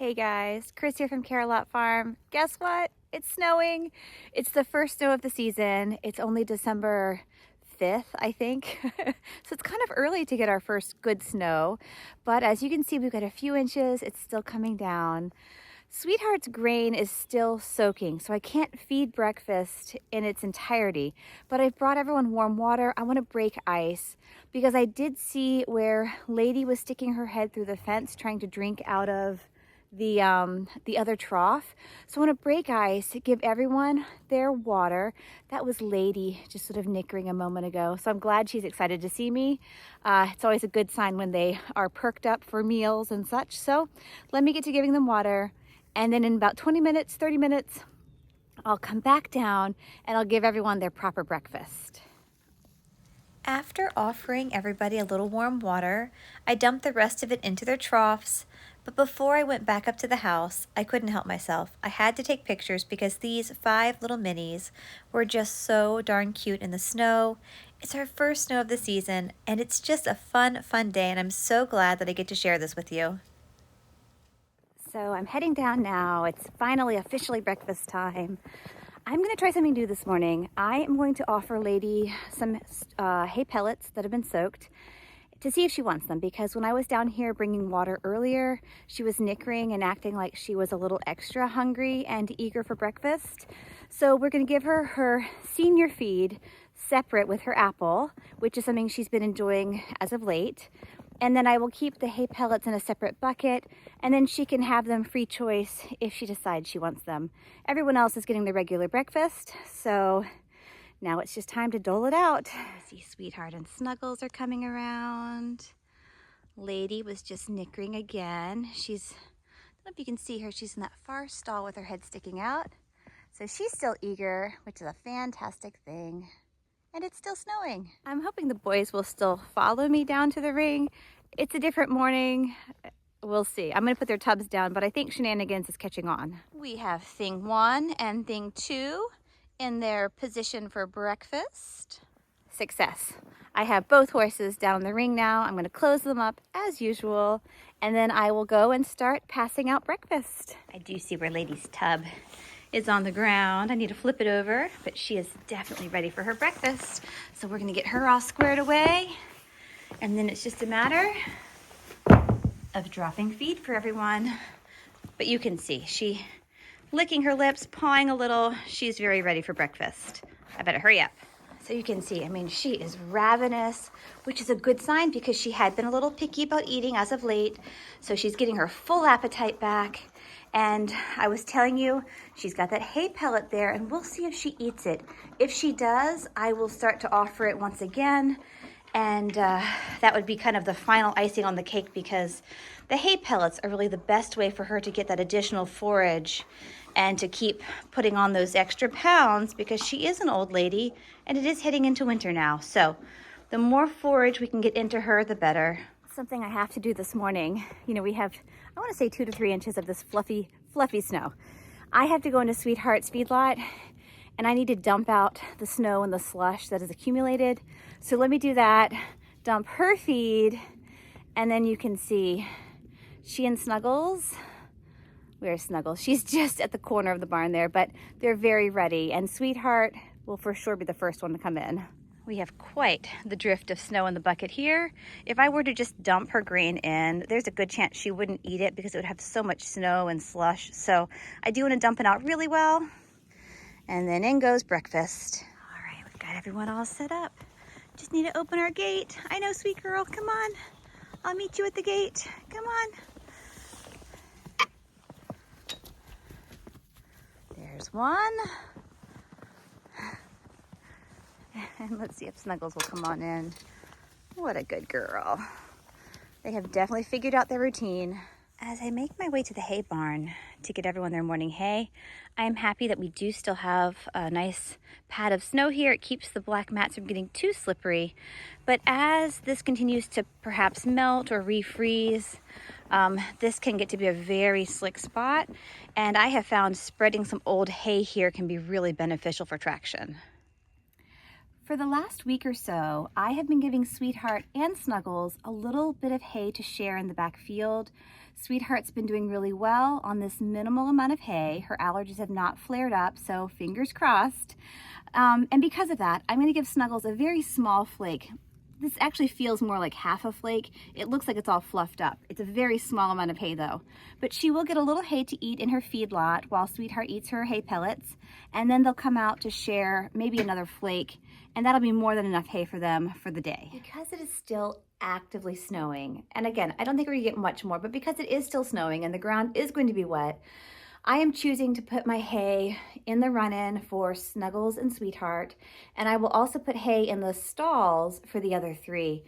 Hey guys, Chris here from Carolot Farm. Guess what? It's snowing. It's the first snow of the season. It's only December 5th, I think. So it's kind of early to get our first good snow. But as you can see, we've got a few inches. It's still coming down. Sweetheart's grain is still soaking, so I can't feed breakfast in its entirety, but I've brought everyone warm water. I want to break ice because I did see where Lady was sticking her head through the fence trying to drink out of the other trough. So I want to break ice, give everyone their water. That was Lady just sort of nickering a moment ago. So I'm glad she's excited to see me. It's always a good sign when they are perked up for meals and such. So let me get to giving them water. And then in about 20 minutes, 30 minutes, I'll come back down and I'll give everyone their proper breakfast. After offering everybody a little warm water, I dumped the rest of it into their troughs. But before I went back up to the house, I couldn't help myself. I had to take pictures because these 5 little minis were just so darn cute in the snow. It's our first snow of the season, and it's just a fun day, and I'm so glad that I get to share this with you. So I'm heading down now. It's finally officially breakfast time. I'm going to try something new this morning. I am going to offer Lady some hay pellets that have been soaked to see if she wants them, because when I was down here bringing water earlier, she was nickering and acting like she was a little extra hungry and eager for breakfast. So we're going to give her her senior feed separate with her apple, which is something she's been enjoying as of late. And then I will keep the hay pellets in a separate bucket, and then she can have them free choice if she decides she wants them. Everyone else is getting the regular breakfast, so now it's just time to dole it out. I see Sweetheart and Snuggles are coming around. Lady was just nickering again. I don't know if you can see her, she's in that far stall with her head sticking out. So she's still eager, which is a fantastic thing. And it's still snowing. I'm hoping the boys will still follow me down to the ring. It's a different morning. We'll see. I'm gonna put their tubs down, but I think Shenanigans is catching on. We have thing 1 and thing 2 in their position for breakfast. Success. I have both horses down the ring now. I'm gonna close them up as usual, and then I will go and start passing out breakfast. I do see where Lady's tub is on the ground. I need to flip it over, but she is definitely ready for her breakfast. So we're gonna get her all squared away, and then it's just a matter of dropping feed for everyone. But you can see, she licking her lips, pawing a little. She's very ready for breakfast. I better hurry up. So you can see, I mean, she is ravenous, which is a good sign because she had been a little picky about eating as of late. So she's getting her full appetite back. And I was telling you, she's got that hay pellet there, and we'll see if she eats it. If she does, I will start to offer it once again. And that would be kind of the final icing on the cake, because the hay pellets are really the best way for her to get that additional forage and to keep putting on those extra pounds, because she is an old lady and it is heading into winter now. So the more forage we can get into her, the better. Something I have to do this morning. You know, we have, I want to say 2 to 3 inches of this fluffy snow. I have to go into Sweetheart's feedlot, and I need to dump out the snow and the slush that has accumulated. So let me do that, dump her feed, and then you can see she and Snuggles, where's Snuggles? She's just at the corner of the barn there, but they're very ready, and Sweetheart will for sure be the first one to come in. We have quite the drift of snow in the bucket here. If I were to just dump her grain in, there's a good chance she wouldn't eat it because it would have so much snow and slush. So I do want to dump it out really well. And then in goes breakfast. All right, we've got everyone all set up. Just need to open our gate. I know, sweet girl, come on. I'll meet you at the gate. Come on. There's one. And let's see if Snuggles will come on in. What a good girl. They have definitely figured out their routine. As I make my way to the hay barn to get everyone their morning hay, I am happy that we do still have a nice pad of snow here. It keeps the black mats from getting too slippery. But as this continues to perhaps melt or refreeze, this can get to be a very slick spot. And I have found spreading some old hay here can be really beneficial for traction. For the last week or so, I have been giving Sweetheart and Snuggles a little bit of hay to share in the back field. Sweetheart's been doing really well on this minimal amount of hay. Her allergies have not flared up, so fingers crossed. And because of that, I'm going to give Snuggles a very small flake. This actually feels more like half a flake. It looks like it's all fluffed up. It's a very small amount of hay though. But she will get a little hay to eat in her feedlot while Sweetheart eats her hay pellets. And then they'll come out to share maybe another flake. And that'll be more than enough hay for them for the day. Because it is still actively snowing, and again, I don't think we're gonna get much more, but because it is still snowing and the ground is going to be wet, I am choosing to put my hay in the run-in for Snuggles and Sweetheart, and I will also put hay in the stalls for the other three.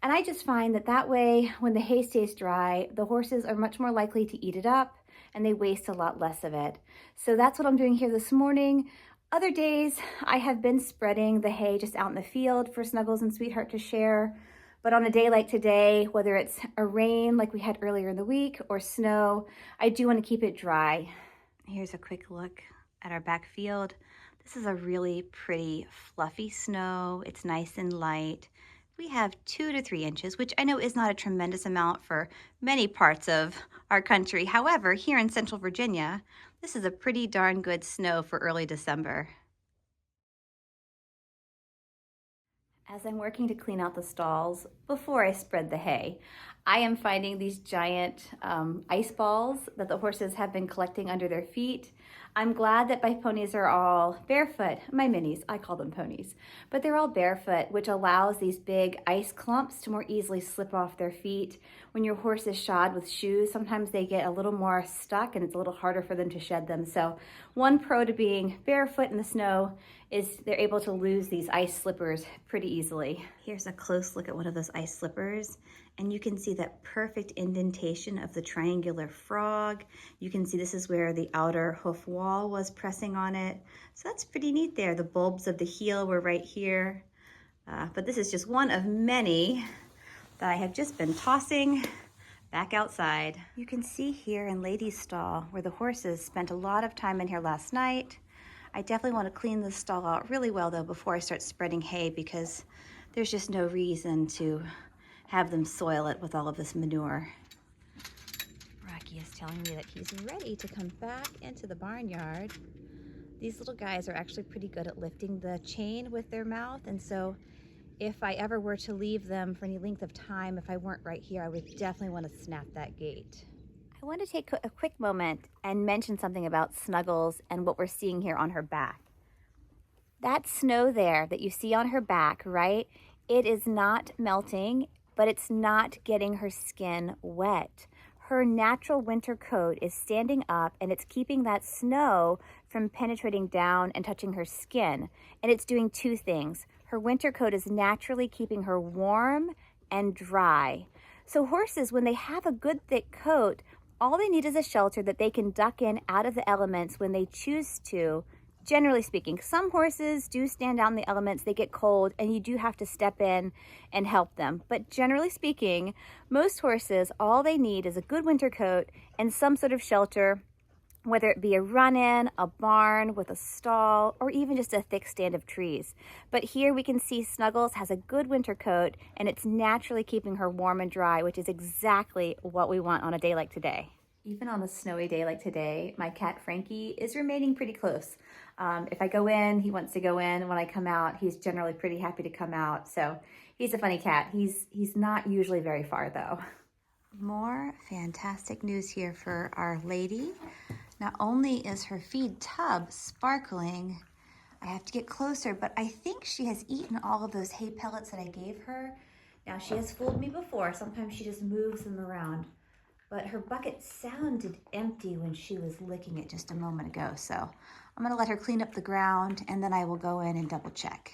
And I just find that that way, when the hay stays dry, the horses are much more likely to eat it up and they waste a lot less of it. So that's what I'm doing here this morning. Other days, I have been spreading the hay just out in the field for Snuggles and Sweetheart to share. But on a day like today, whether it's a rain like we had earlier in the week or snow, I do want to keep it dry. Here's a quick look at our back field. This is a really pretty fluffy snow. It's nice and light. We have 2 to 3 inches, which I know is not a tremendous amount for many parts of our country. However, here in Central Virginia, this is a pretty darn good snow for early December. As I'm working to clean out the stalls before I spread the hay, I am finding these giant ice balls that the horses have been collecting under their feet. I'm glad that my ponies are all barefoot. My minis, I call them ponies, but they're all barefoot, which allows these big ice clumps to more easily slip off their feet. When your horse is shod with shoes, sometimes they get a little more stuck and it's a little harder for them to shed them. So one pro to being barefoot in the snow is they're able to lose these ice slippers pretty easily. Here's a close look at one of those ice slippers, and you can see that perfect indentation of the triangular frog. You can see this is where the outer hoof wall was pressing on it. So that's pretty neat there. The bulbs of the heel were right here. But this is just one of many that I have just been tossing back outside. You can see here in Lady's stall where the horses spent a lot of time in here last night. I definitely want to clean this stall out really well though before I start spreading hay, because there's just no reason to have them soil it with all of this manure. Rocky is telling me that he's ready to come back into the barnyard. These little guys are actually pretty good at lifting the chain with their mouth, and so if I ever were to leave them for any length of time, if I weren't right here, I would definitely want to snap that gate. I want to take a quick moment and mention something about Snuggles and what we're seeing here on her back. That snow there that you see on her back, right? It is not melting, but it's not getting her skin wet. Her natural winter coat is standing up and it's keeping that snow from penetrating down and touching her skin. And it's doing two things. Her winter coat is naturally keeping her warm and dry. So horses, when they have a good thick coat, all they need is a shelter that they can duck in out of the elements when they choose to. Generally speaking, some horses do stand out in the elements, they get cold, and you do have to step in and help them. But generally speaking, most horses, all they need is a good winter coat and some sort of shelter, whether it be a run-in, a barn with a stall, or even just a thick stand of trees. But here we can see Snuggles has a good winter coat and it's naturally keeping her warm and dry, which is exactly what we want on a day like today. Even on a snowy day like today, my cat Frankie is remaining pretty close. If I go in, he wants to go in. When I come out, he's generally pretty happy to come out. So he's a funny cat. He's not usually very far though. More fantastic news here for our lady. Not only is her feed tub sparkling, I have to get closer, but I think she has eaten all of those hay pellets that I gave her. Now she has fooled me before. Sometimes she just moves them around. But her bucket sounded empty when she was licking it just a moment ago. So I'm gonna let her clean up the ground and then I will go in and double check.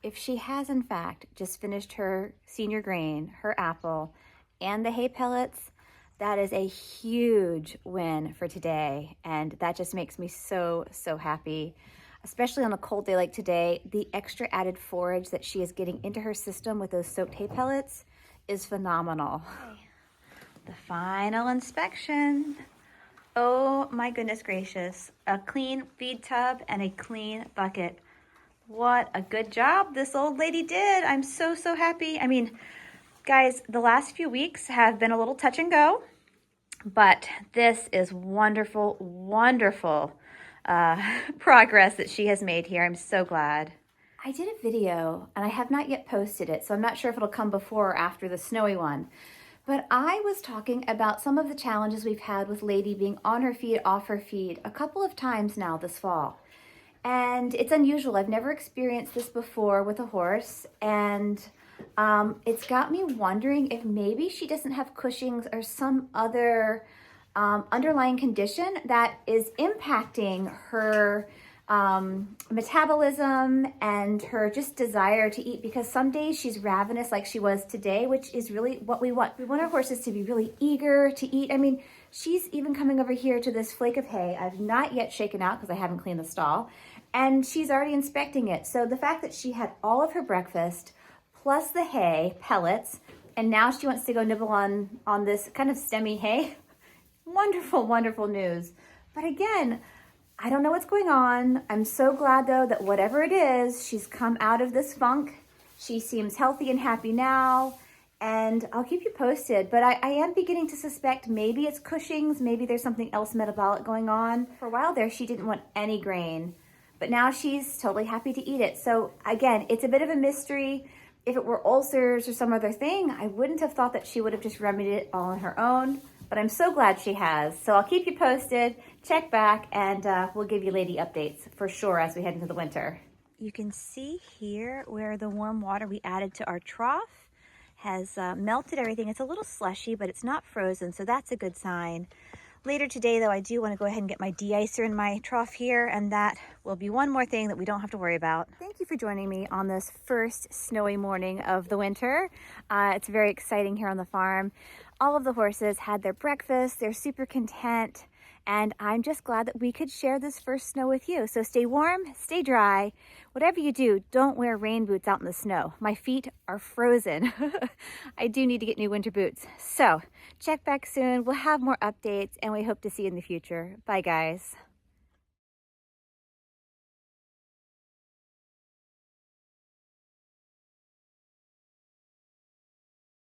If she has in fact just finished her senior grain, her apple, and the hay pellets, that is a huge win for today. And that just makes me so, so happy. Especially on a cold day like today, the extra added forage that she is getting into her system with those soaked hay pellets is phenomenal. Okay. The final inspection. Oh my goodness gracious. A clean feed tub and a clean bucket. What a good job this old lady did. I'm so, so happy. I mean, guys, the last few weeks have been a little touch and go, but this is wonderful, wonderful progress that she has made here. I'm so glad. I did a video and I have not yet posted it, so I'm not sure if it'll come before or after the snowy one. But I was talking about some of the challenges we've had with Lady being on her feet, off her feet, a couple of times now this fall. And it's unusual. I've never experienced this before with a horse. And it's got me wondering if maybe she doesn't have Cushing's or some other underlying condition that is impacting her metabolism and her just desire to eat, because some days she's ravenous like she was today, which is really what we want. We want our horses to be really eager to eat. I mean, she's even coming over here to this flake of hay I've not yet shaken out because I haven't cleaned the stall, and she's already inspecting it. So the fact that she had all of her breakfast plus the hay pellets, and now she wants to go nibble on this kind of stemmy hay, wonderful, wonderful news. But again, I don't know what's going on. I'm so glad though that whatever it is, she's come out of this funk. She seems healthy and happy now, and I'll keep you posted. But I am beginning to suspect maybe it's Cushing's, maybe there's something else metabolic going on. For a while there, she didn't want any grain, but now she's totally happy to eat it. So again, it's a bit of a mystery. If it were ulcers or some other thing, I wouldn't have thought that she would have just remedied it all on her own. But I'm so glad she has. So I'll keep you posted, check back, and we'll give you lady updates for sure as we head into the winter. You can see here where the warm water we added to our trough has melted everything. It's a little slushy, but it's not frozen, so that's a good sign. Later today, though, I do want to go ahead and get my de-icer in my trough here, and that will be one more thing that we don't have to worry about. Thank you for joining me on this first snowy morning of the winter. It's very exciting here on the farm. All of the horses had their breakfast. They're super content, and I'm just glad that we could share this first snow with you. So stay warm, stay dry. Whatever you do, don't wear rain boots out in the snow. My feet are frozen. I do need to get new winter boots. So check back soon. We'll have more updates, and we hope to see you in the future. Bye, guys.